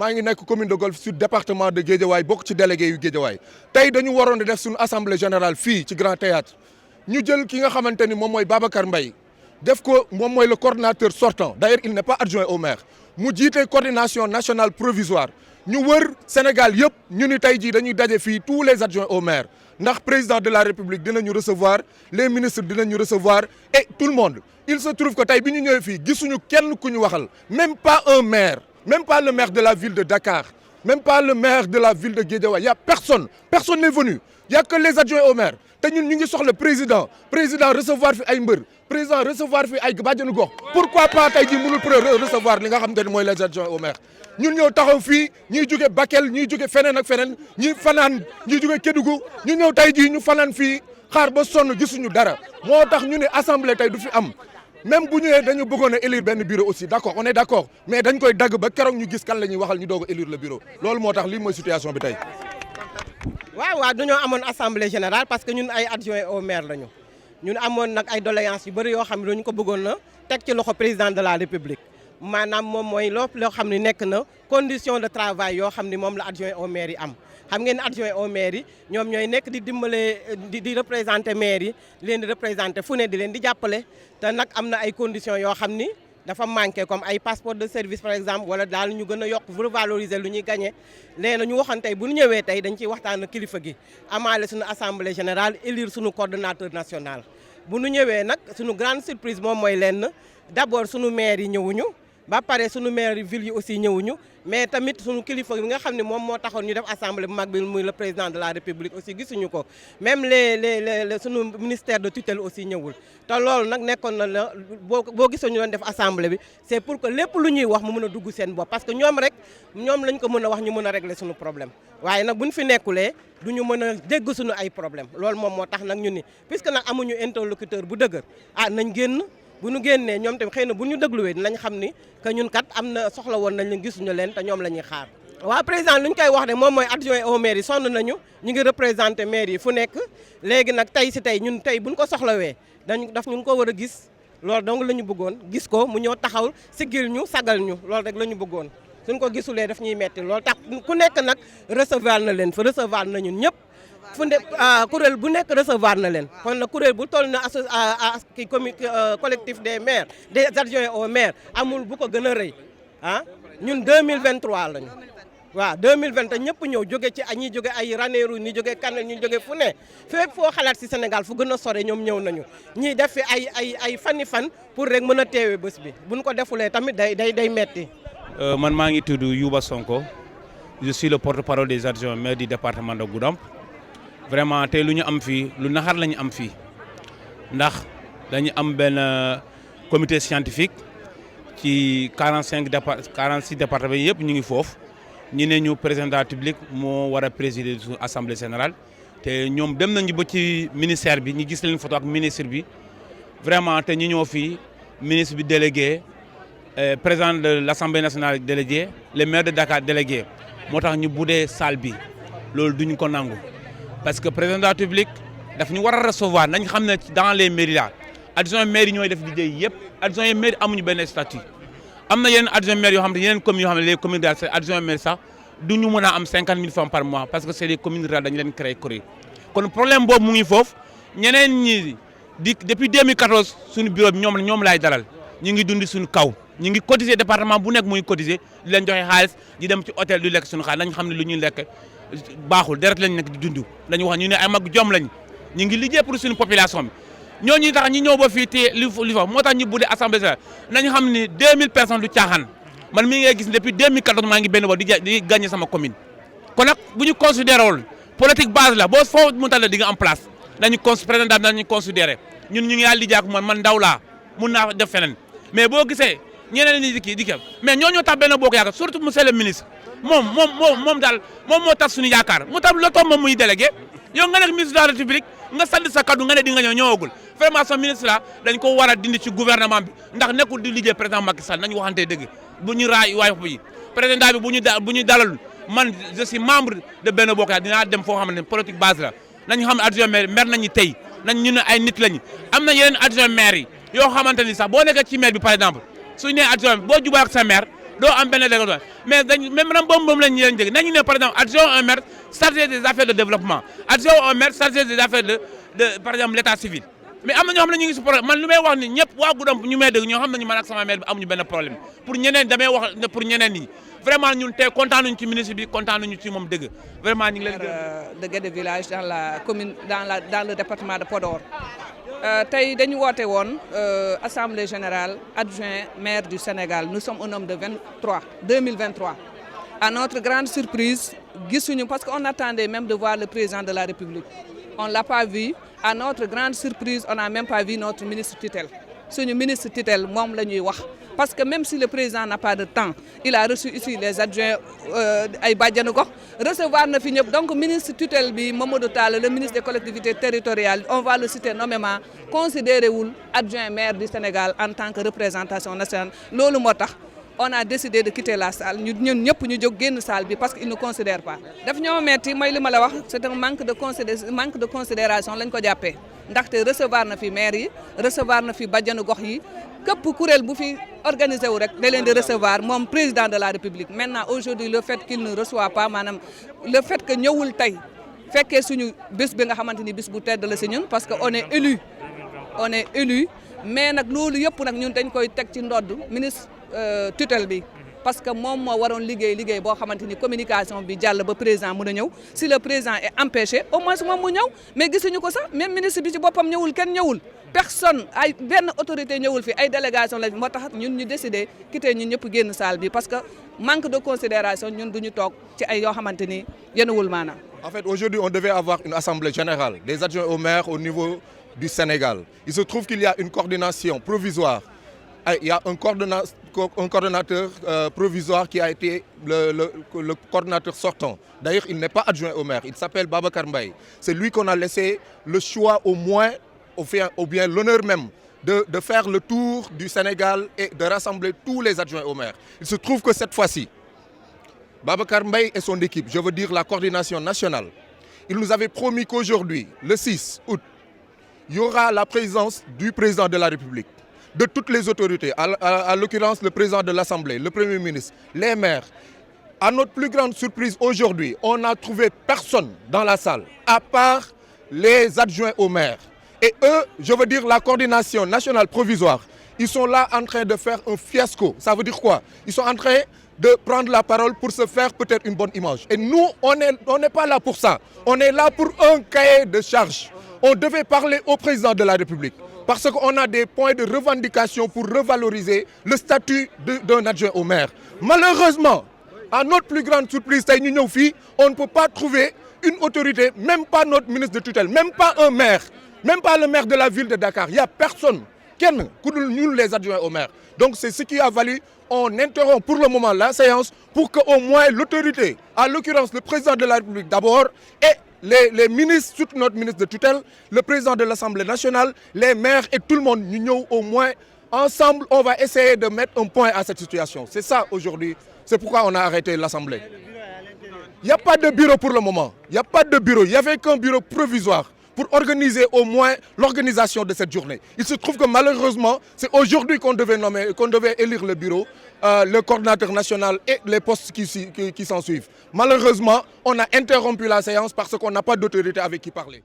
maa ngi nekk commune de Golf Sud département de Guédiawaye bokk ci délégué yu Guédiawaye tey dañu waroon a def suñu assemblée générale fii ci Grand Théâtre ñu jël ki nga xamante ni moom mooy Babacar Mbaye def ko moom mooy le coordonnateur sortant d'ailleurs il n'est pas adjoint au maire mu jiite coordination nationale provisoire ñu wër Sénégal yëpp ñu ni tey jii dañuy daje fii tous les adjoints au maire ndax président de la République dinañu recevoir les ministres dinañu recevoir et tout le monde il se trouve que tey bi ñu ñëwee fii gisuñu kenn ku ñu waxal même pas un maire même pas le maire de la ville de Dakar même pas le maire de la ville de Guédiawaye y a personne n'est venu y a que les adjoints au maire te ñun ñu ngi soxla président recevoir fi ay mbër président recevoir fi ay bàjjenu gox pourquoi pas tey jii mënul recevoir li nga xamante ne mooy les adjoints au maire ñun ñëw taxaw fii ñuy jóge Bakel ñuy jóge feneen ak feneen ñuy fanaan ñuy jóge Kédougou ñu ñëw tey jii ñu fanaan fii xaar ba sonn gisuñu dara moo tax ñu ne assemblée tey du fi am même bu ñëwee dañu bëggoon a élire benn bureau aussi d'accord on est d'accord mais dañ koy dagg ba keroog ñu gis kan la ñuy waxal ñu doog a élire le bureau loolu moo tax lii mooy situation bi tey. waaw dañoo amoon assemblée générale parce que ñun ay adjoint au maire lañu ñun amoon nag ay doléances yu bëri yoo xam ne dañu ko bëggoon na teg ci loxo président de la république maanaam moom mooy loo xam ne nekk na condition de travail yoo xam ne moom la adjoint au maire yi am xam ngeen ne adjoint au maire yi ñoom ñooy nekk di dimbale di représenter maire yi leen di représenter fu ne di leen di jàppale te nag am na ay conditions yoo xam ni dafa manqué comme ay passeport de service par exemple wala daal ñu gën a yokk revaloriser lu ñuy gagné léegi nag ñu waxoon tey bu ñu ñëwee tey dañ ciy waxtaan ak kilifa gi amaale suñu assemblée générale élire suñu coordonnateur national bu ñu ñëwee nag suñu grande surprise moom mooy lenn d'abord suñu maire yi ñëwuñu ba pare suñu maire yi ville yi aussi ñëwuñu mais tamit suñu kilifa bi nga xam ne moom moo taxoon ñu def assemblée bu mag bi muy le président de la république aussi gisuñu ko même les suñu ministère de tutelle aussi ñëwul te loolu nag nekkoon na la boo gisoo ñu doon def assemblée bi c'est pour que lépp lu ñuy wax mu mën a dugg seen bopp parce que ñoom lañ ko mën a wax ñu mën a régler suñu problème waaye nag buñ fi nekkulee du ñu mën a dégg suñu ay problème loolu moom moo tax nag ñu ni puisque nag amuñu interlocuteur bu dëgër nañ génn bu ñu génnee ñoom tamit xëy na bu ñu dégluwee dinañ xam ni que ñun kat am na soxla woon nañ leen gisuñu leen te ñoom la ñuy xaar. waaw président lu ñu koy wax ne moom mooy adjoint au maire yi sonn nañu ñu ngi représenté maire yi fu nekk léegi nag tey si tey ñun tey buñ ko soxlawee daf ñu ko war a gis loolu donc la ñu bëggoon gis ko mu ñëw taxaw sigil ñu sagal ñu loolu rek la ñu bëggoon suñ ko gisulee daf ñuy metti loolu tax ku nekk nag recevoir na leen fa recevoir na ñun ñëpp. fu ne kuréel bu nekk recevoir na leen kon nag kuréel bu toll na collectif des maires des adjoints au maire amul bu ko gën a rëy ñun 2023 lañu waaw 2020 ñëpp ñëw jóge ci ñi jóge ay Ranérou ñi jóge Kanel ñi jóge fu ne fépp foo xalaat si Sénégal fu gën a sore ñoom ñëw nañu ñii def fi ay fan pour rek mën a teewee bés bi buñ ko defulee tamit day metti man maa ngi tudd Youba Sonko je suis le porte-parole des adjoints maires du département de Goudomp vraiment tey lu ñu am fii lu naxar la ñu am fii ndax dañu am benn comité scientifique ci 46 départements yëpp ñu ngi foofu ñu ne ñu président de la République moo war a présider suñu assemblée générale te ñoom dem nañu ba ci ministère bi ñu gis leen photo ak ministre bi vraiment te ñu ñëw fii ministre bi délégué président de l'Assemblée nationale délégué le maire de Dakar délégué moo tax ñu budee salle bi loolu duñu ko nangu. parce que président de la République daf ñu war a recevoir nañ xam ne dans les mairies là adjoint maire yi ñooy def liggéey yëpp adjoint maire amuñu benn statut am na yeneen adjoint maire yoo xam ne yeneen communes yoo xam ne les communes rurales adjoint maire sax du ñu mën a am 50 000 francs par mois parce que c'est des communes rurales dañu leen créé kuréel kon problème boobu mu ngi foofu ñeneen ñi depuis 2014 suñu bureau bi ñoom laay dalal ñu ngi dundi suñu kaw ñu ngi cotiser département bu nekk muy cotiser di leen joxe xaalis di dem ci hôtel du lekk suñu xaalis nañ xam ne lu ñuy lekk baaxul deret lañ nekk di dund lañu wax ñu ne ay mag jom lañ ñu ngi liggéey pour suñu population bi ñooñu tax ñi ñëw ba fii te li fa moo tax ñu budde assemblée générale nañu xam ni 2000 personnes du caaxaan man mi ngay gis depuis 2014 maa ngi benn ba di gagné sama commune kon nag bu ñu considéré wul politique base la boo foo mu tal di nga en place nañu président daal nañu considéré ñun ñu ngi yàlla liggéey ak man ndaw laa mun naa def feneen mais boo gisee ñeneen ñi di kii mais ñooñu tax benn bokk yaakaar surtout monsieur le ministre moom daal moo tax suñu yaakaar mu tax loolu moom muy délégué yow nga nekk ministre de la république nga sant sa kaddu nga ne di nga ñëwagul vraiment son ministre la dañ ko war a dindi ci gouvernement bi ndax nekkul di liggéey président Macky Sall nañu waxante dëgg bu ñu raay waay bi président bi bu ñu dalal man je suis membre de Benno Bokk Yaakaar dinaa dem foo xam ne politique base la nañu xam ne adjoint maire mer nañu tey ñu ne ay nit lañu am na yeneen adjoint maire yi yoo xamante ni sax boo nekkee ci maire bi par exemple suñu nee adjoint boo jubal ak sa maire doo am benn développement mais même boobu lañ ñu leen jëg nañu ne par exemple adjoint au maire chargé des affaires de développement adjoint au maire chargé des affaires de par exemple l'état civil mais am na ñoo xam ne ñu ngi si problème man lu may wax ni ñëpp waa Goudomp ñu may dégg ñoo xam ne ñu man ak sama maire bi amuñu benn problème pour ñeneen damay wax pour ñeneen ñi vraiment ñun tey kontaan nañu ci ministre bi kontaan nañu ci moom dëgg vraiment ñu ngi leen de Guédé village dans la commune dans le département de Podor tey dañu woote woon assemblée générale adjoint maire du Sénégal nous sommes au nombre de 2023 à notre grande surprise gisuñu parce qu'on attendait même de voir le président de la République on l'a pas vu à notre grande surprise on n'a même pas vu notre ministre tutelle suñu ministre tutelle moom la ñuy wax parce que même si le président n'a pas de temps il a reçu ici les adjoints ay bàjjanu gox recevoir na fi ñëpp donc ministre tutelle bi Mamadou Tall le ministre des collectivités territoriales on va le citer nommément considéré wul adjoint maire du Sénégal en tant que représentation nationale loolu moo tax on a décidé de quitter la salle ñun ñëpp ñu jóg génn salle bi parce que il ne considère pas daf ñoo metti mooy li ma la wax c'est un manque de considération lañ ko jàppee ndaxte recevoir na fi maire yi recevoir na fi bàjjanu gox yi képp kuréel bu fi organisé wu rek da leen di recevoir moom président de la République maintenant aujourd'hui le fait qu'il ne reçoit pas maanaam le fait que ñëwul tey fekkee suñu bés bi nga xamante ni bés bu tedd la si ñun parce que on est élu mais nag loolu yëpp nag ñun dañ koy teg ci ndodd ministre tutelle bi parce que moom moo waroon liggéey boo xamante ni communication bi jàll ba président mën a ñëw si le président est empêché au moins moom mu ñëw mais gisuñu ko sax même ministre bi ci boppam ñëwul kenn ñëwul personne ay benn autorité ñëwul fi ay délégation la moo tax ñun ñu décidé quitter ñun ñëpp génn salle bi parce que manque de considération ñun duñu toog ci ay yoo xamante ni yenuwul maanaam. En fait, aujourd'hui, on devait avoir une assemblée générale des adjoints au maire au niveau du Sénégal. Il se trouve qu'il y a une coordination provisoire. Il y a un coordonnateur provisoire qui a été le coordonnateur sortant. D'ailleurs, il n'est pas adjoint au maire, il s'appelle Babacar Mbaye. C'est lui qu'on a laissé le choix au moins, ou bien l'honneur même, de faire le tour du Sénégal et de rassembler tous les adjoints au maire. Il se trouve que cette fois-ci, Babacar Mbaye et son équipe, je veux dire la coordination nationale, il nous avait promis qu'aujourd'hui, le 6 août, il y aura la présence du président de la République, de toutes les autorités, à l'occurrence le président de l'Assemblée, le Premier ministre, les maires. À notre plus grande surprise aujourd'hui, on n'a trouvé personne dans la salle, à part les adjoints au maire. Et eux, je veux dire la coordination nationale provisoire, ils sont là en train de faire un fiasco. Ça veut dire quoi? Ils sont en train de prendre la parole pour se faire peut-être une bonne image. Et nous, on n'est pas là pour ça. On est là pour un cahier de charges. On devait parler au président de la République parce qu'on a des points de revendication pour revaloriser le statut d'un adjoint au maire. Malheureusement, à notre plus grande surprise, on ne peut pas trouver une autorité, même pas notre ministre de tutelle, même pas un maire, même pas le maire de la ville de Dakar. Il n'y a personne. Nous, les adjoints au maire. Donc c'est ce qui a valu, on interrompt pour le moment la séance pour qu'au moins l'autorité, à l'occurrence le président de la République d'abord, et les ministres, surtout notre ministre de tutelle, le président de l'Assemblée nationale, les maires et tout le monde, nous au moins, ensemble, on va essayer de mettre un point à cette situation. C'est ça aujourd'hui, c'est pourquoi on a arrêté l'Assemblée. Il n'y a pas de bureau pour le moment, il n'y a pas de bureau, il n'y avait qu'un bureau provisoire pour organiser au moins l'organisation de cette journée. Il se trouve que malheureusement, c'est aujourd'hui qu'on devait élire le bureau, le coordinateur national et les postes qui s'en suivent. Malheureusement, on a interrompu la séance parce qu'on n'a pas d'autorité avec qui parler.